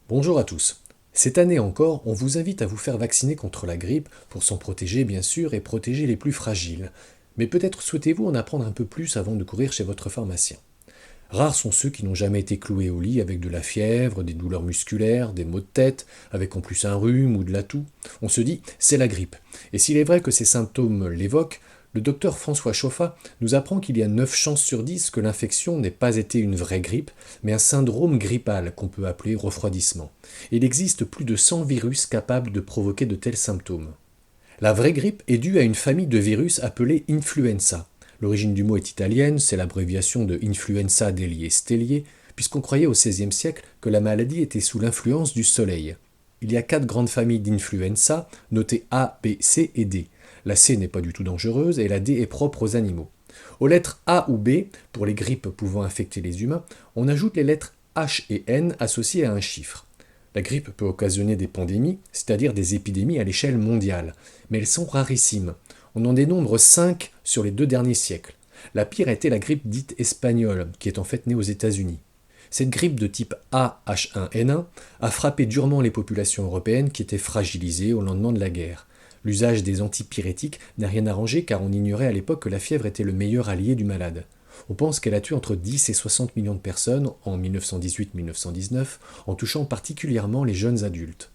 Bonjour à tous. Cette année encore, on vous invite à vous faire vacciner contre la grippe pour s'en protéger bien sûr et protéger les plus fragiles. Mais peut-être souhaitez-vous en apprendre un peu plus avant de courir chez votre pharmacien. Rares sont ceux qui n'ont jamais été cloués au lit avec de la fièvre, des douleurs musculaires, des maux de tête, avec en plus un rhume ou de la toux. On se dit, c'est la grippe. Et s'il est vrai que ces symptômes l'évoquent, le docteur François Chauffat nous apprend qu'il y a 9 chances sur 10 que l'infection n'ait pas été une vraie grippe, mais un syndrome grippal qu'on peut appeler refroidissement. Et il existe plus de 100 virus capables de provoquer de tels symptômes. La vraie grippe est due à une famille de virus appelée influenza. L'origine du mot est italienne, c'est l'abréviation de influenza degli stellier, puisqu'on croyait au XVIe siècle que la maladie était sous l'influence du soleil. Il y a 4 grandes familles d'influenza, notées A, B, C et D. La C n'est pas du tout dangereuse et la D est propre aux animaux. Aux lettres A ou B, pour les grippes pouvant infecter les humains, on ajoute les lettres H et N associées à un chiffre. La grippe peut occasionner des pandémies, c'est-à-dire des épidémies à l'échelle mondiale, mais elles sont rarissimes. On en dénombre 5 sur les 2 derniers siècles. La pire a été la grippe dite espagnole, qui est en fait née aux États-Unis. Cette grippe de type A H1N1 a frappé durement les populations européennes qui étaient fragilisées au lendemain de la guerre. L'usage des antipyrétiques n'a rien arrangé car on ignorait à l'époque que la fièvre était le meilleur allié du malade. On pense qu'elle a tué entre 10 et 60 millions de personnes en 1918-1919, en touchant particulièrement les jeunes adultes.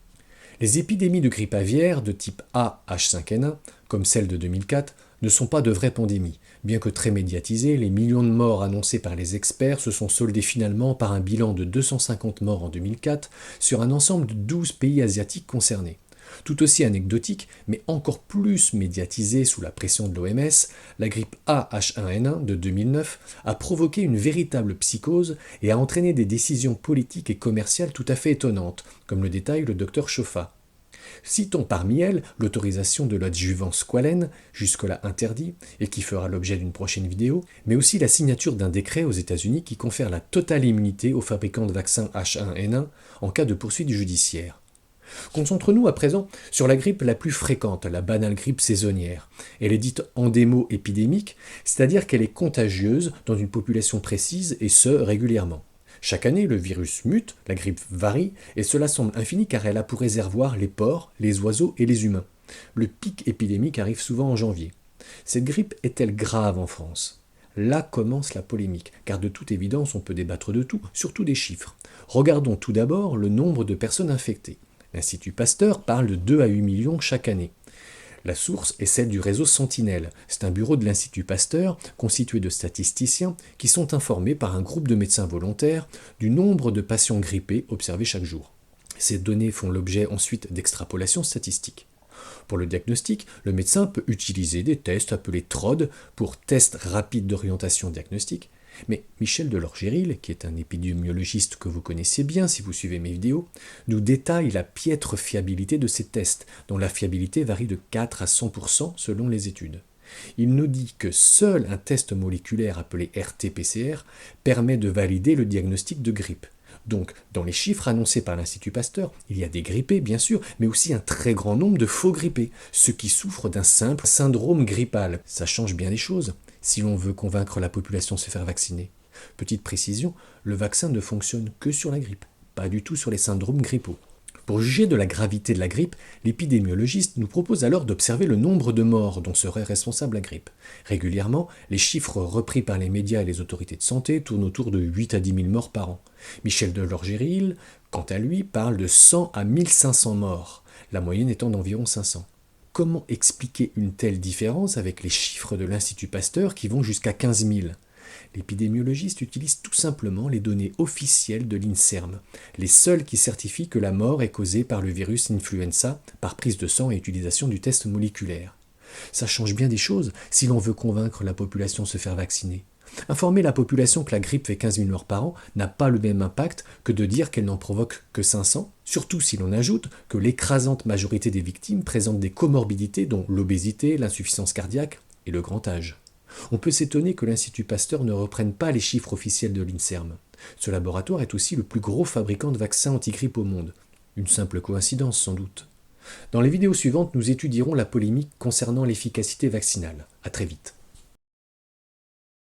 Les épidémies de grippe aviaire de type A H5N1, comme celle de 2004, ne sont pas de vraies pandémies. Bien que très médiatisées, les millions de morts annoncés par les experts se sont soldés finalement par un bilan de 250 morts en 2004 sur un ensemble de 12 pays asiatiques concernés. Tout aussi anecdotique, mais encore plus médiatisée sous la pression de l'OMS, la grippe A H1N1 de 2009 a provoqué une véritable psychose et a entraîné des décisions politiques et commerciales tout à fait étonnantes, comme le détaille le docteur Chauffat. Citons parmi elles l'autorisation de l'adjuvant squalène, jusque-là interdit, et qui fera l'objet d'une prochaine vidéo, mais aussi la signature d'un décret aux États-Unis qui confère la totale immunité aux fabricants de vaccins H1N1 en cas de poursuite judiciaire. Concentrons-nous à présent sur la grippe la plus fréquente, la banale grippe saisonnière. Elle est dite endémo-épidémique, c'est-à-dire qu'elle est contagieuse dans une population précise et ce, régulièrement. Chaque année, le virus mute, la grippe varie, et cela semble infini car elle a pour réservoir les porcs, les oiseaux et les humains. Le pic épidémique arrive souvent en janvier. Cette grippe est-elle grave en France ? Là commence la polémique, car de toute évidence on peut débattre de tout, surtout des chiffres. Regardons tout d'abord le nombre de personnes infectées. L'Institut Pasteur parle de 2 à 8 millions chaque année. La source est celle du réseau Sentinelle. C'est un bureau de l'Institut Pasteur constitué de statisticiens qui sont informés par un groupe de médecins volontaires du nombre de patients grippés observés chaque jour. Ces données font l'objet ensuite d'extrapolations statistiques. Pour le diagnostic, le médecin peut utiliser des tests appelés TROD pour tests rapides d'orientation diagnostique. Mais Michel Delorgéril, qui est un épidémiologiste que vous connaissez bien si vous suivez mes vidéos, nous détaille la piètre fiabilité de ces tests, dont la fiabilité varie de 4 à 100% selon les études. Il nous dit que seul un test moléculaire appelé RT-PCR permet de valider le diagnostic de grippe. Donc, dans les chiffres annoncés par l'Institut Pasteur, il y a des grippés, bien sûr, mais aussi un très grand nombre de faux grippés, ceux qui souffrent d'un simple syndrome grippal. Ça change bien les choses, si l'on veut convaincre la population de se faire vacciner. Petite précision, le vaccin ne fonctionne que sur la grippe, pas du tout sur les syndromes grippaux. Pour juger de la gravité de la grippe, l'épidémiologiste nous propose alors d'observer le nombre de morts dont serait responsable la grippe. Régulièrement, les chiffres repris par les médias et les autorités de santé tournent autour de 8 à 10 000 morts par an. Michel Delorgéril, quant à lui, parle de 100 à 1500 morts, la moyenne étant d'environ 500. Comment expliquer une telle différence avec les chiffres de l'Institut Pasteur qui vont jusqu'à 15 000 ? L'épidémiologiste utilise tout simplement les données officielles de l'INSERM, les seules qui certifient que la mort est causée par le virus influenza par prise de sang et utilisation du test moléculaire. Ça change bien des choses si l'on veut convaincre la population de se faire vacciner. Informer la population que la grippe fait 15 000 morts par an n'a pas le même impact que de dire qu'elle n'en provoque que 500, surtout si l'on ajoute que l'écrasante majorité des victimes présentent des comorbidités dont l'obésité, l'insuffisance cardiaque et le grand âge. On peut s'étonner que l'Institut Pasteur ne reprenne pas les chiffres officiels de l'INSERM. Ce laboratoire est aussi le plus gros fabricant de vaccins anti-grippe au monde. Une simple coïncidence sans doute. Dans les vidéos suivantes, nous étudierons la polémique concernant l'efficacité vaccinale. À très vite.